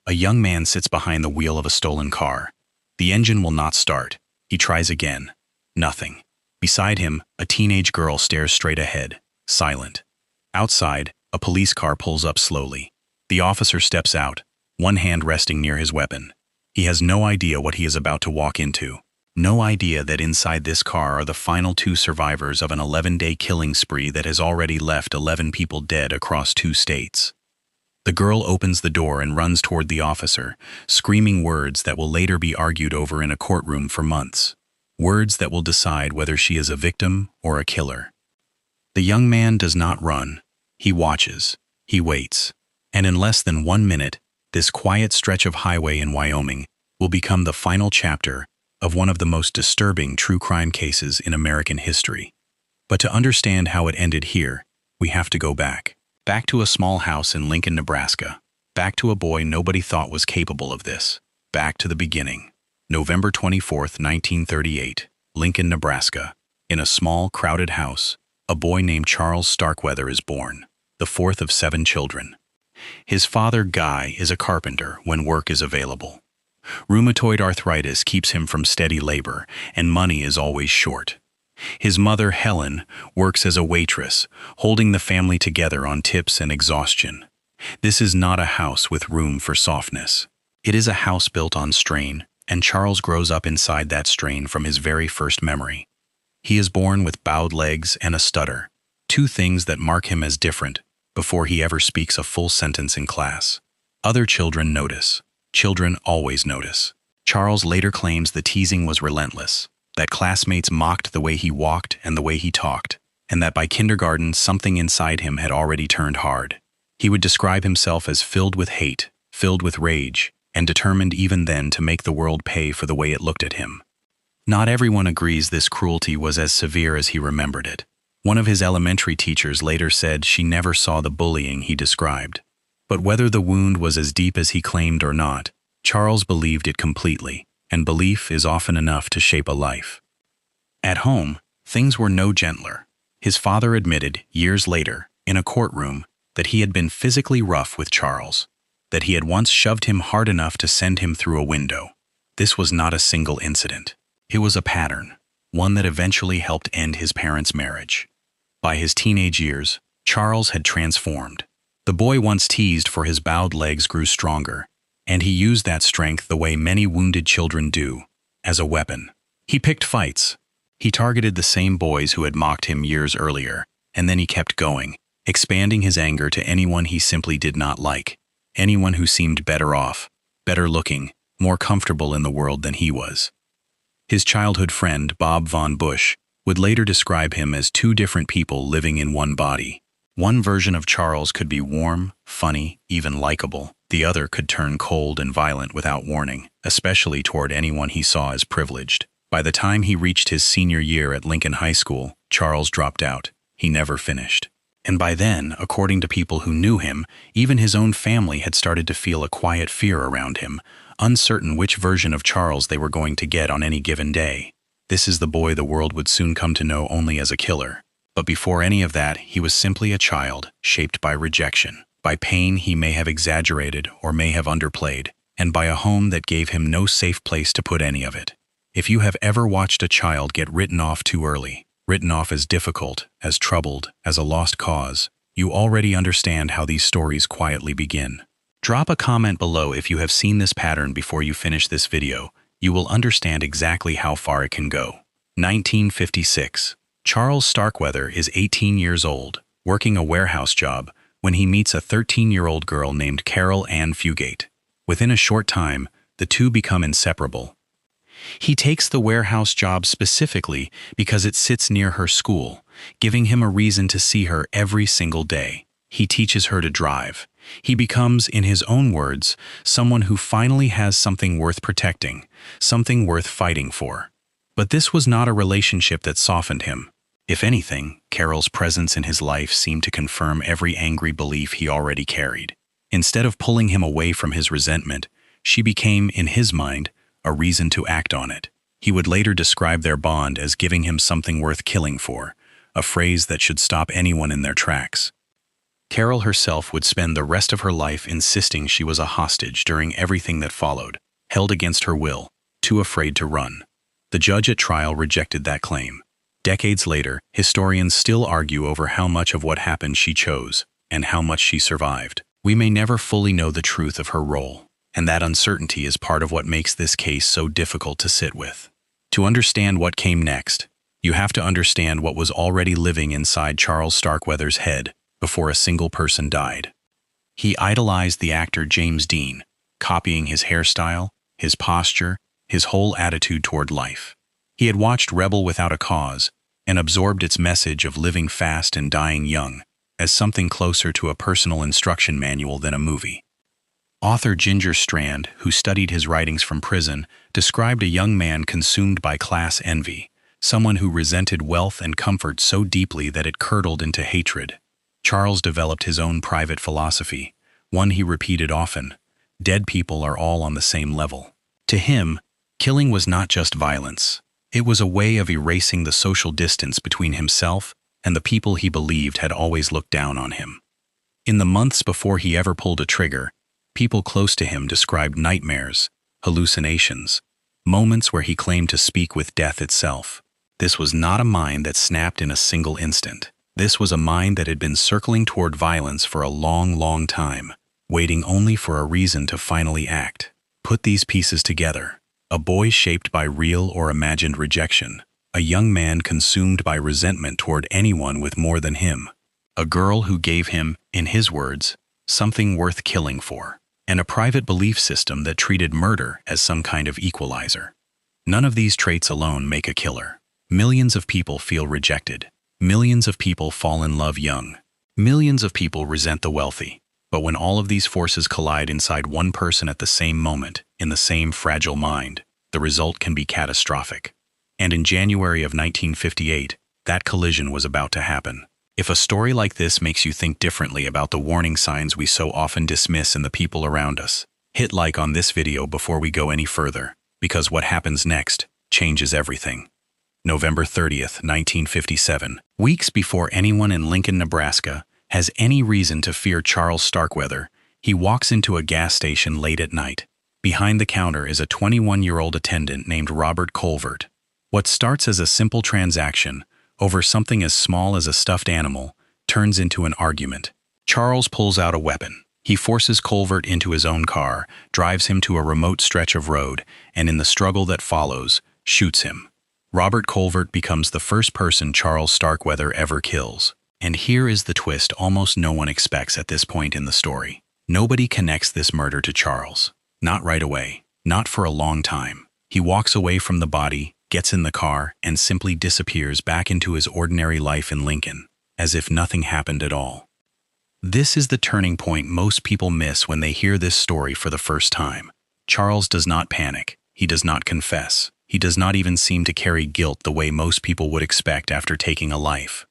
A young man sits behind the wheel of a stolen car. The engine will not start. He tries again. Nothing. Beside him, a teenage girl stares straight ahead, silent. Outside, a police car pulls up slowly. The officer steps out, one hand resting near his weapon. He has no idea what he is about to walk into. No idea that inside this car are the final 2 survivors of an 11-day killing spree that has already left 11 people dead across 2 states. The girl opens the door and runs toward the officer, screaming words that will later be argued over in a courtroom for months. Words that will decide whether she is a victim or a killer. The young man does not run. He watches. He waits. And in less than 1 minute, this quiet stretch of highway in Wyoming will become the final chapter of one of the most disturbing true crime cases in American history. But to understand how it ended here, we have to go back. Back to a small house in Lincoln, Nebraska. Back to a boy nobody thought was capable of this. Back to the beginning. November 24th, 1938, Lincoln, Nebraska. In a small, crowded house, a boy named Charles Starkweather is born, the 4th of 7 children. His father, Guy, is a carpenter when work is available. Rheumatoid arthritis keeps him from steady labor, and money is always short. His mother, Helen, works as a waitress, holding the family together on tips and exhaustion. This is not a house with room for softness. It is a house built on strain, and Charles grows up inside that strain from his very first memory. He is born with bowed legs and a stutter, 2 things that mark him as different before he ever speaks a full sentence in class. Other children notice. Children always notice. Charles later claims the teasing was relentless, that classmates mocked the way he walked and the way he talked, and that by kindergarten something inside him had already turned hard. He would describe himself as filled with hate, filled with rage, and determined even then to make the world pay for the way it looked at him. Not everyone agrees this cruelty was as severe as he remembered it. One of his elementary teachers later said she never saw the bullying he described. But whether the wound was as deep as he claimed or not, Charles believed it completely, and belief is often enough to shape a life. At home, things were no gentler. His father admitted, years later, in a courtroom, that he had been physically rough with Charles, that he had once shoved him hard enough to send him through a window. This was not a single incident. It was a pattern, one that eventually helped end his parents' marriage. By his teenage years, Charles had transformed. The boy once teased for his bowed legs grew stronger, and he used that strength the way many wounded children do, as a weapon. He picked fights. He targeted the same boys who had mocked him years earlier, and then he kept going, expanding his anger to anyone he simply did not like, anyone who seemed better off, better looking, more comfortable in the world than he was. His childhood friend, Bob Von Bush, would later describe him as 2 different people living in one body. One version of Charles could be warm, funny, even likable. The other could turn cold and violent without warning, especially toward anyone he saw as privileged. By the time he reached his senior year at Lincoln High School, Charles dropped out. He never finished. And by then, according to people who knew him, even his own family had started to feel a quiet fear around him, uncertain which version of Charles they were going to get on any given day. This is the boy the world would soon come to know only as a killer. But before any of that, he was simply a child, shaped by rejection, by pain he may have exaggerated or may have underplayed, and by a home that gave him no safe place to put any of it. If you have ever watched a child get written off too early, written off as difficult, as troubled, as a lost cause, you already understand how these stories quietly begin. Drop a comment below if you have seen this pattern before you finish this video. You will understand exactly how far it can go. 1956. Charles Starkweather is 18 years old, working a warehouse job, when he meets a 13-year-old girl named Caril Ann Fugate. Within a short time, the 2 become inseparable. He takes the warehouse job specifically because it sits near her school, giving him a reason to see her every single day. He teaches her to drive. He becomes, in his own words, someone who finally has something worth protecting, something worth fighting for. But this was not a relationship that softened him. If anything, Carol's presence in his life seemed to confirm every angry belief he already carried. Instead of pulling him away from his resentment, she became, in his mind, a reason to act on it. He would later describe their bond as giving him something worth killing for, a phrase that should stop anyone in their tracks. Carol herself would spend the rest of her life insisting she was a hostage during everything that followed, held against her will, too afraid to run. The judge at trial rejected that claim. Decades later, historians still argue over how much of what happened she chose, and how much she survived. We may never fully know the truth of her role, and that uncertainty is part of what makes this case so difficult to sit with. To understand what came next, you have to understand what was already living inside Charles Starkweather's head before a single person died. He idolized the actor James Dean, copying his hairstyle, his posture, his whole attitude toward life. He had watched Rebel Without a Cause and absorbed its message of living fast and dying young as something closer to a personal instruction manual than a movie. Author Ginger Strand, who studied his writings from prison, described a young man consumed by class envy, someone who resented wealth and comfort so deeply that it curdled into hatred. Charles developed his own private philosophy, one he repeated often: dead people are all on the same level. To him, killing was not just violence. It was a way of erasing the social distance between himself and the people he believed had always looked down on him. In the months before he ever pulled a trigger, people close to him described nightmares, hallucinations, moments where he claimed to speak with death itself. This was not a mind that snapped in a single instant. This was a mind that had been circling toward violence for a long, long time, waiting only for a reason to finally act. Put these pieces together: a boy shaped by real or imagined rejection, a young man consumed by resentment toward anyone with more than him, a girl who gave him, in his words, something worth killing for, and a private belief system that treated murder as some kind of equalizer. None of these traits alone make a killer. Millions of people feel rejected. Millions of people fall in love young. Millions of people resent the wealthy. But when all of these forces collide inside one person at the same moment, in the same fragile mind, the result can be catastrophic. And in January of 1958, that collision was about to happen. If a story like this makes you think differently about the warning signs we so often dismiss in the people around us, hit like on this video before we go any further, because what happens next changes everything. November 30th, 1957, weeks before anyone in Lincoln, Nebraska, has any reason to fear Charles Starkweather, he walks into a gas station late at night. Behind the counter is a 21-year-old attendant named Robert Colvert. What starts as a simple transaction over something as small as a stuffed animal turns into an argument. Charles pulls out a weapon. He forces Colvert into his own car, drives him to a remote stretch of road, and in the struggle that follows, shoots him. Robert Colvert becomes the first person Charles Starkweather ever kills. And here is the twist almost no one expects at this point in the story. Nobody connects this murder to Charles. Not right away. Not for a long time. He walks away from the body, gets in the car, and simply disappears back into his ordinary life in Lincoln, as if nothing happened at all. This is the turning point most people miss when they hear this story for the first time. Charles does not panic. He does not confess. He does not even seem to carry guilt the way most people would expect after taking a life.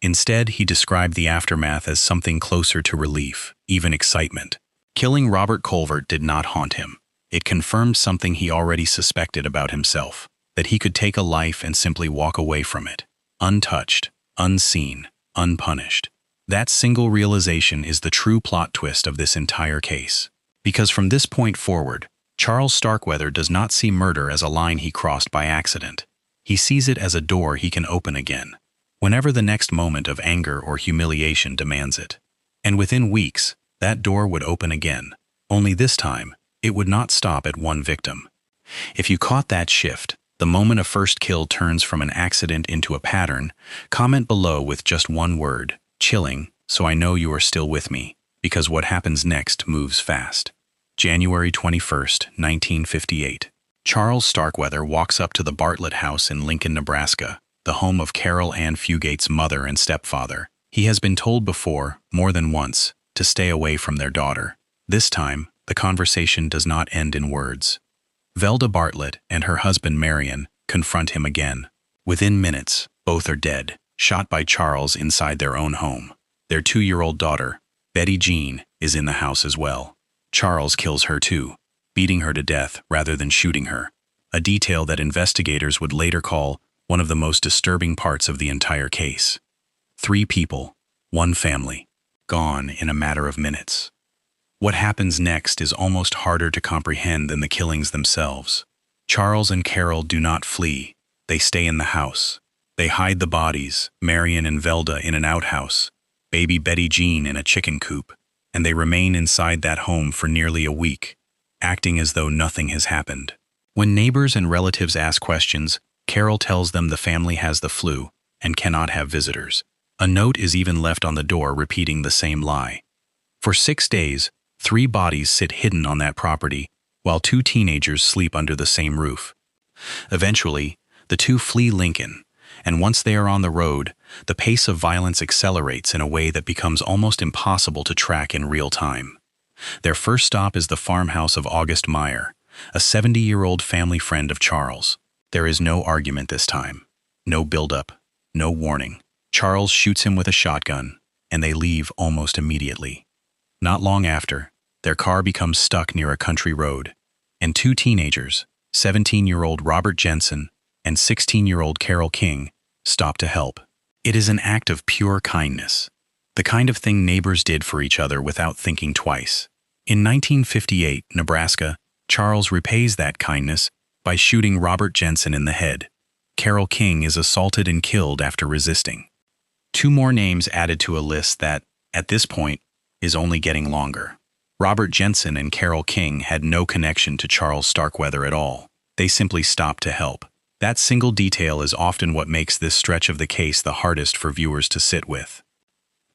Instead, he described the aftermath as something closer to relief, even excitement. Killing Robert Colvert did not haunt him. It confirmed something he already suspected about himself, that he could take a life and simply walk away from it, untouched, unseen, unpunished. That single realization is the true plot twist of this entire case. Because from this point forward, Charles Starkweather does not see murder as a line he crossed by accident. He sees it as a door he can open again, whenever the next moment of anger or humiliation demands it. And within weeks, that door would open again. Only this time, it would not stop at one victim. If you caught that shift, the moment a first kill turns from an accident into a pattern, comment below with just one word: chilling, so I know you are still with me, because what happens next moves fast. January 21st, 1958. Charles Starkweather walks up to the Bartlett house in Lincoln, Nebraska, the home of Caril Ann Fugate's mother and stepfather. He has been told before, more than once, to stay away from their daughter. This time, the conversation does not end in words. Velda Bartlett and her husband Marion confront him again. Within minutes, both are dead, shot by Charles inside their own home. Their 2-year-old daughter, Betty Jean, is in the house as well. Charles kills her too, beating her to death rather than shooting her, a detail that investigators would later call one of the most disturbing parts of the entire case. 3 people, 1 family. gone in a matter of minutes. What happens next is almost harder to comprehend than the killings themselves. Charles and Carol do not flee. They stay in the house. They hide the bodies, Marion and Velda in an outhouse, baby Betty Jean in a chicken coop, and they remain inside that home for nearly a week, acting as though nothing has happened. When neighbors and relatives ask questions, Carol tells them the family has the flu and cannot have visitors. A note is even left on the door repeating the same lie. For 6 days, 3 bodies sit hidden on that property, while 2 teenagers sleep under the same roof. Eventually, the 2 flee Lincoln, and once they are on the road, the pace of violence accelerates in a way that becomes almost impossible to track in real time. Their first stop is the farmhouse of August Meyer, a 70-year-old family friend of Charles. There is no argument this time, no build-up, no warning. Charles shoots him with a shotgun, and they leave almost immediately. Not long after, their car becomes stuck near a country road, and 2 teenagers, 17-year-old Robert Jensen and 16-year-old Carol King, stop to help. It is an act of pure kindness, the kind of thing neighbors did for each other without thinking twice. In 1958, Nebraska, Charles repays that kindness by shooting Robert Jensen in the head. Carol King is assaulted and killed after resisting. 2 more names added to a list that, at this point, is only getting longer. Robert Jensen and Carol King had no connection to Charles Starkweather at all. They simply stopped to help. That single detail is often what makes this stretch of the case the hardest for viewers to sit with.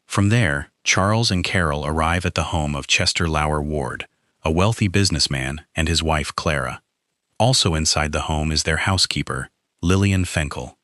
From there, Charles and Carol arrive at the home of Chester Lauer Ward, a wealthy businessman, and his wife Clara. Also inside the home is their housekeeper, Lillian Fenkel.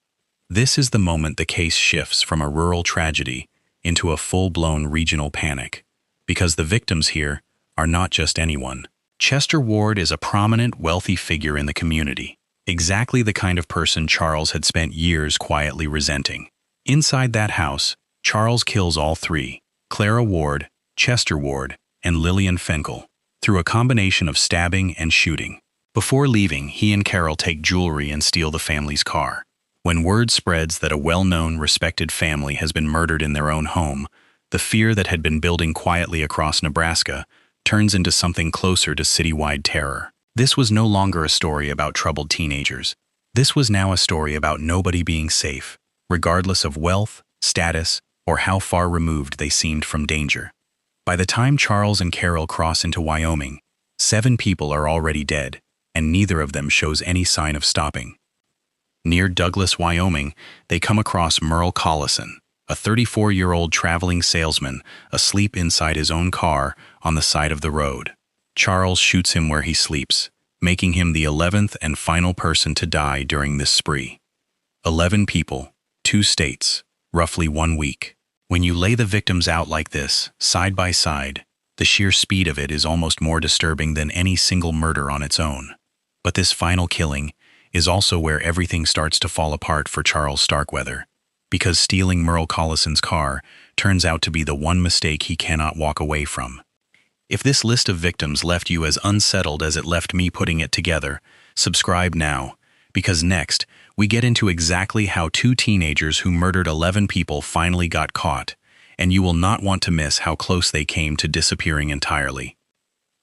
This is the moment the case shifts from a rural tragedy into a full-blown regional panic, because the victims here are not just anyone. Chester Ward is a prominent, wealthy figure in the community, exactly the kind of person Charles had spent years quietly resenting. Inside that house, Charles kills all 3, Clara Ward, Chester Ward, and Lillian Fenkel, through a combination of stabbing and shooting. Before leaving, he and Carol take jewelry and steal the family's car. When word spreads that a well-known, respected family has been murdered in their own home, the fear that had been building quietly across Nebraska turns into something closer to citywide terror. This was no longer a story about troubled teenagers. This was now a story about nobody being safe, regardless of wealth, status, or how far removed they seemed from danger. By the time Charles and Carol cross into Wyoming, 7 people are already dead, and neither of them shows any sign of stopping. Near Douglas, Wyoming, they come across Merle Collison, a 34-year-old traveling salesman asleep inside his own car on the side of the road. Charles shoots him where he sleeps, making him the 11th and final person to die during this spree. 11 people, 2 states, roughly 1 week. When you lay the victims out like this, side by side, the sheer speed of it is almost more disturbing than any single murder on its own. But this final killing is also where everything starts to fall apart for Charles Starkweather, because stealing Merle Collison's car turns out to be the one mistake he cannot walk away from. If this list of victims left you as unsettled as it left me putting it together, subscribe now, because next, we get into exactly how 2 teenagers who murdered 11 people finally got caught, and you will not want to miss how close they came to disappearing entirely.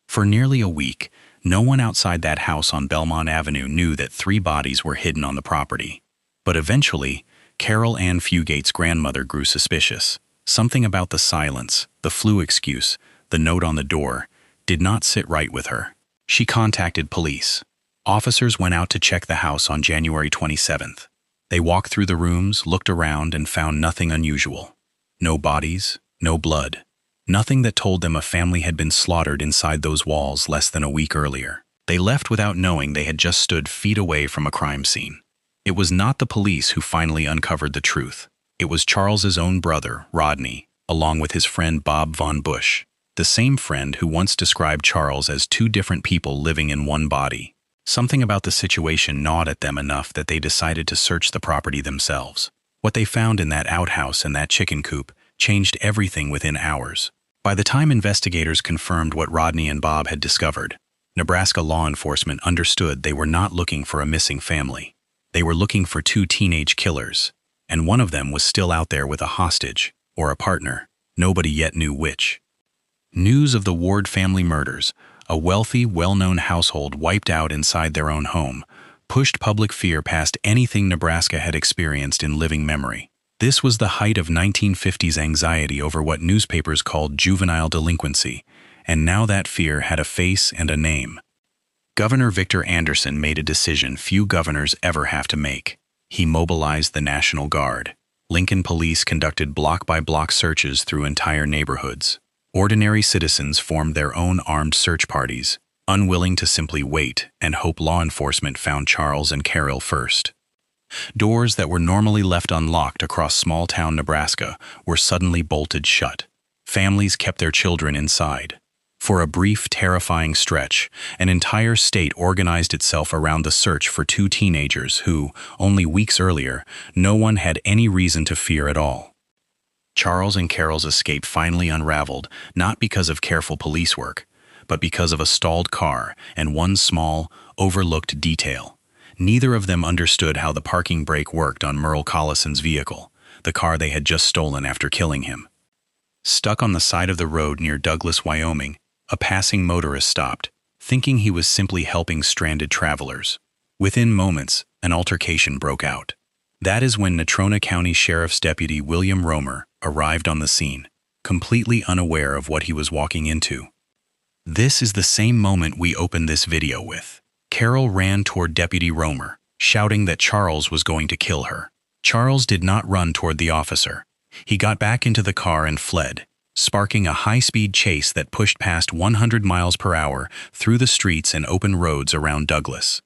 For nearly a week, no one outside that house on Belmont Avenue knew that 3 bodies were hidden on the property. But eventually, Caril Ann Fugate's grandmother grew suspicious. Something about the silence, the flu excuse, the note on the door, did not sit right with her. She contacted police. Officers went out to check the house on January 27th. They walked through the rooms, looked around, and found nothing unusual. No bodies, no blood. Nothing that told them a family had been slaughtered inside those walls less than a week earlier. They left without knowing they had just stood feet away from a crime scene. It was not the police who finally uncovered the truth. It was Charles's own brother, Rodney, along with his friend Bob Von Bush, the same friend who once described Charles as 2 different people living in one body. Something about the situation gnawed at them enough that they decided to search the property themselves. What they found in that outhouse and that chicken coop changed everything within hours. By the time investigators confirmed what Rodney and Bob had discovered, Nebraska law enforcement understood they were not looking for a missing family. They were looking for 2 teenage killers, and one of them was still out there with a hostage, or a partner. Nobody yet knew which. News of the Ward family murders, a wealthy, well-known household wiped out inside their own home, pushed public fear past anything Nebraska had experienced in living memory. This was the height of 1950s anxiety over what newspapers called juvenile delinquency, and now that fear had a face and a name. Governor Victor Anderson made a decision few governors ever have to make. He mobilized the National Guard. Lincoln police conducted block-by-block searches through entire neighborhoods. Ordinary citizens formed their own armed search parties, unwilling to simply wait and hope law enforcement found Charles and Caril first. Doors that were normally left unlocked across small-town Nebraska were suddenly bolted shut. Families kept their children inside. For a brief, terrifying stretch, an entire state organized itself around the search for two teenagers who, only weeks earlier, no one had any reason to fear at all. Charles and Caril's escape finally unraveled, not because of careful police work, but because of a stalled car and one small, overlooked detail. Neither of them understood how the parking brake worked on Merle Collison's vehicle, the car they had just stolen after killing him. Stuck on the side of the road near Douglas, Wyoming, a passing motorist stopped, thinking he was simply helping stranded travelers. Within moments, an altercation broke out. That is when Natrona County Sheriff's Deputy William Romer arrived on the scene, completely unaware of what he was walking into. This is the same moment we opened this video with. Caril ran toward Deputy Romer, shouting that Charles was going to kill her. Charles did not run toward the officer. He got back into the car and fled, sparking a high-speed chase that pushed past 100 miles per hour through the streets and open roads around Douglas.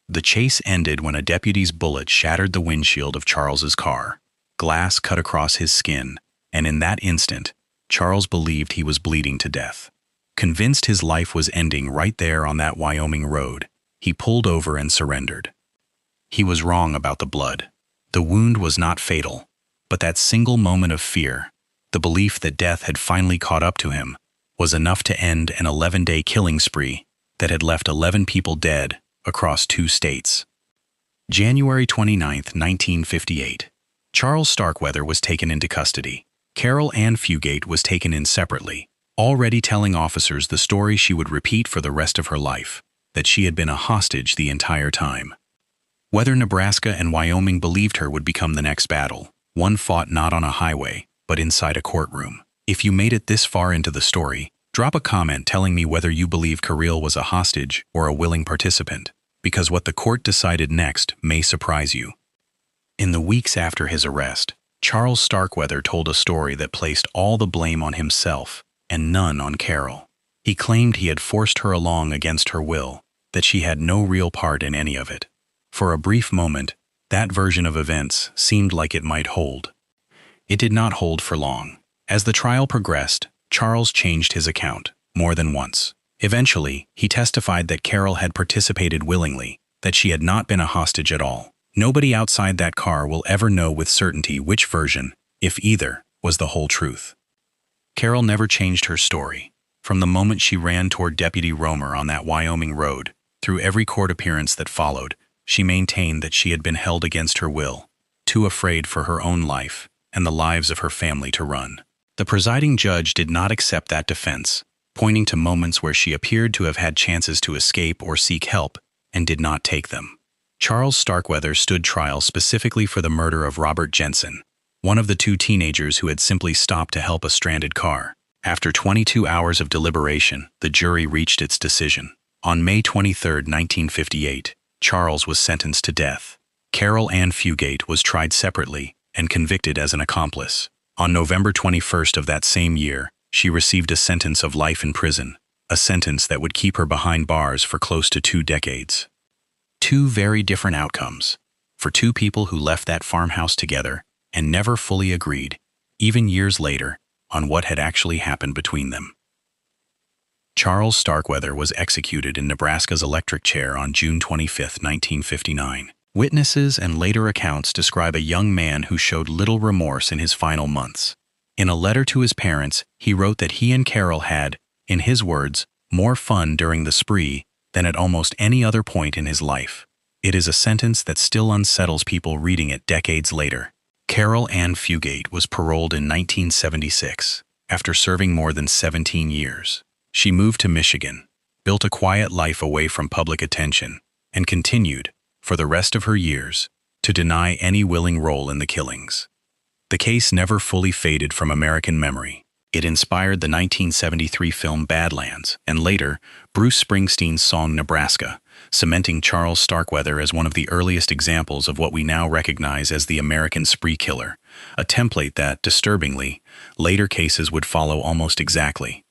The chase ended when a deputy's bullet shattered the windshield of Charles's car. Glass cut across his skin, and in that instant, Charles believed he was bleeding to death. Convinced his life was ending right there on that Wyoming road, he pulled over and surrendered. He was wrong about the blood. The wound was not fatal, but that single moment of fear, the belief that death had finally caught up to him, was enough to end an 11-day killing spree that had left 11 people dead across 2 states. January 29, 1958. Charles Starkweather was taken into custody. Caril Ann Fugate was taken in separately, already telling officers the story she would repeat for the rest of her life, that she had been a hostage the entire time. Whether Nebraska and Wyoming believed her would become the next battle, one fought not on a highway, but inside a courtroom. If you made it this far into the story, drop a comment telling me whether you believe Caril was a hostage or a willing participant, because what the court decided next may surprise you. In the weeks after his arrest, Charles Starkweather told a story that placed all the blame on himself and none on Caril. He claimed he had forced her along against her will, that she had no real part in any of it. For a brief moment, that version of events seemed like it might hold. It did not hold for long. As the trial progressed, Charles changed his account more than once. Eventually, he testified that Caril had participated willingly, that she had not been a hostage at all. Nobody outside that car will ever know with certainty which version, if either, was the whole truth. Caril never changed her story. From the moment she ran toward Deputy Romer on that Wyoming road, through every court appearance that followed, she maintained that she had been held against her will, too afraid for her own life and the lives of her family to run. The presiding judge did not accept that defense, pointing to moments where she appeared to have had chances to escape or seek help and did not take them. Charles Starkweather stood trial specifically for the murder of Robert Jensen, one of the 2 teenagers who had simply stopped to help a stranded car. After 22 hours of deliberation, the jury reached its decision. On May 23, 1958, Charles was sentenced to death. Caril Ann Fugate was tried separately and convicted as an accomplice. On November 21st of that same year, she received a sentence of life in prison, a sentence that would keep her behind bars for close to 2 decades. 2 very different outcomes, for 2 people who left that farmhouse together and never fully agreed, even years later, on what had actually happened between them. Charles Starkweather was executed in Nebraska's electric chair on June 25, 1959. Witnesses and later accounts describe a young man who showed little remorse in his final months. In a letter to his parents, he wrote that he and Caril had, in his words, more fun during the spree than at almost any other point in his life. It is a sentence that still unsettles people reading it decades later. Caril Ann Fugate was paroled in 1976 after serving more than 17 years. She moved to Michigan, built a quiet life away from public attention, and continued, for the rest of her years, to deny any willing role in the killings. The case never fully faded from American memory. It inspired the 1973 film Badlands, and later, Bruce Springsteen's song Nebraska, cementing Charles Starkweather as one of the earliest examples of what we now recognize as the American spree killer, a template that, disturbingly, later cases would follow almost exactly.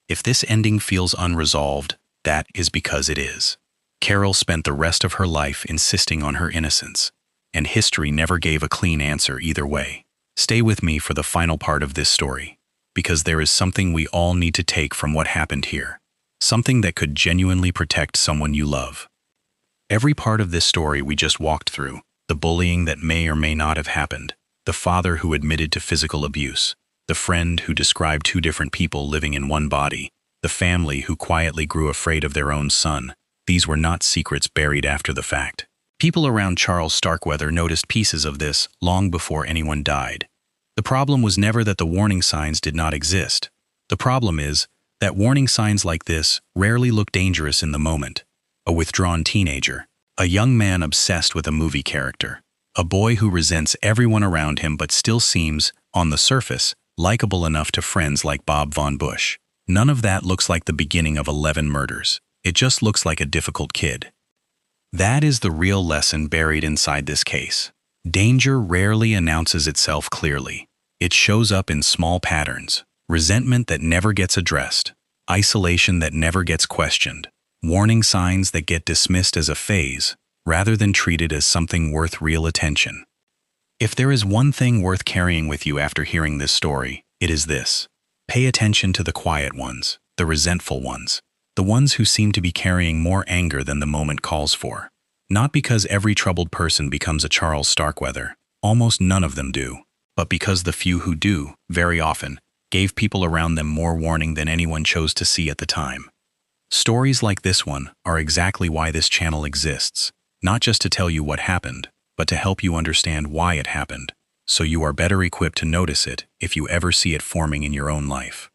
If this ending feels unresolved, that is because it is. Carol spent the rest of her life insisting on her innocence, and history never gave a clean answer either way. Stay with me for the final part of this story, because there is something we all need to take from what happened here. Something that could genuinely protect someone you love. Every part of this story we just walked through, the bullying that may or may not have happened, the father who admitted to physical abuse, the friend who described two different people living in one body, the family who quietly grew afraid of their own son, these were not secrets buried after the fact. People around Charles Starkweather noticed pieces of this long before anyone died. The problem was never that the warning signs did not exist. The problem is that warning signs like this rarely look dangerous in the moment. A withdrawn teenager, a young man obsessed with a movie character, a boy who resents everyone around him but still seems, on the surface, likable enough to friends like Bob Von Bush. None of that looks like the beginning of 11 murders. It just looks like a difficult kid. That is the real lesson buried inside this case. Danger rarely announces itself clearly. It shows up in small patterns. Resentment that never gets addressed, isolation that never gets questioned, warning signs that get dismissed as a phase rather than treated as something worth real attention. If there is one thing worth carrying with you after hearing this story, it is this. Pay attention to the quiet ones, the resentful ones, the ones who seem to be carrying more anger than the moment calls for. Not because every troubled person becomes a Charles Starkweather, almost none of them do, but because the few who do, very often, gave people around them more warning than anyone chose to see at the time. Stories like this one are exactly why this channel exists, not just to tell you what happened, but to help you understand why it happened, so you are better equipped to notice it if you ever see it forming in your own life.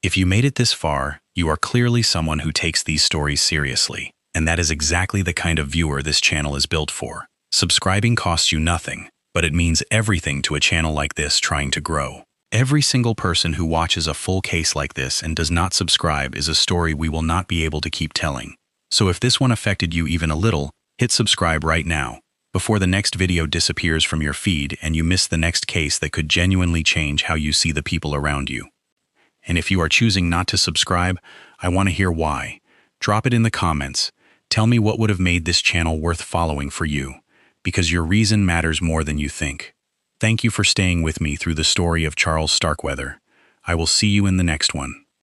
If you made it this far, you are clearly someone who takes these stories seriously, and that is exactly the kind of viewer this channel is built for. Subscribing costs you nothing, but it means everything to a channel like this trying to grow. Every single person who watches a full case like this and does not subscribe is a story we will not be able to keep telling. So if this one affected you even a little, hit subscribe right now, before the next video disappears from your feed and you miss the next case that could genuinely change how you see the people around you. And if you are choosing not to subscribe, I want to hear why. Drop it in the comments. Tell me what would have made this channel worth following for you, because your reason matters more than you think. Thank you for staying with me through the story of Charles Starkweather. I will see you in the next one.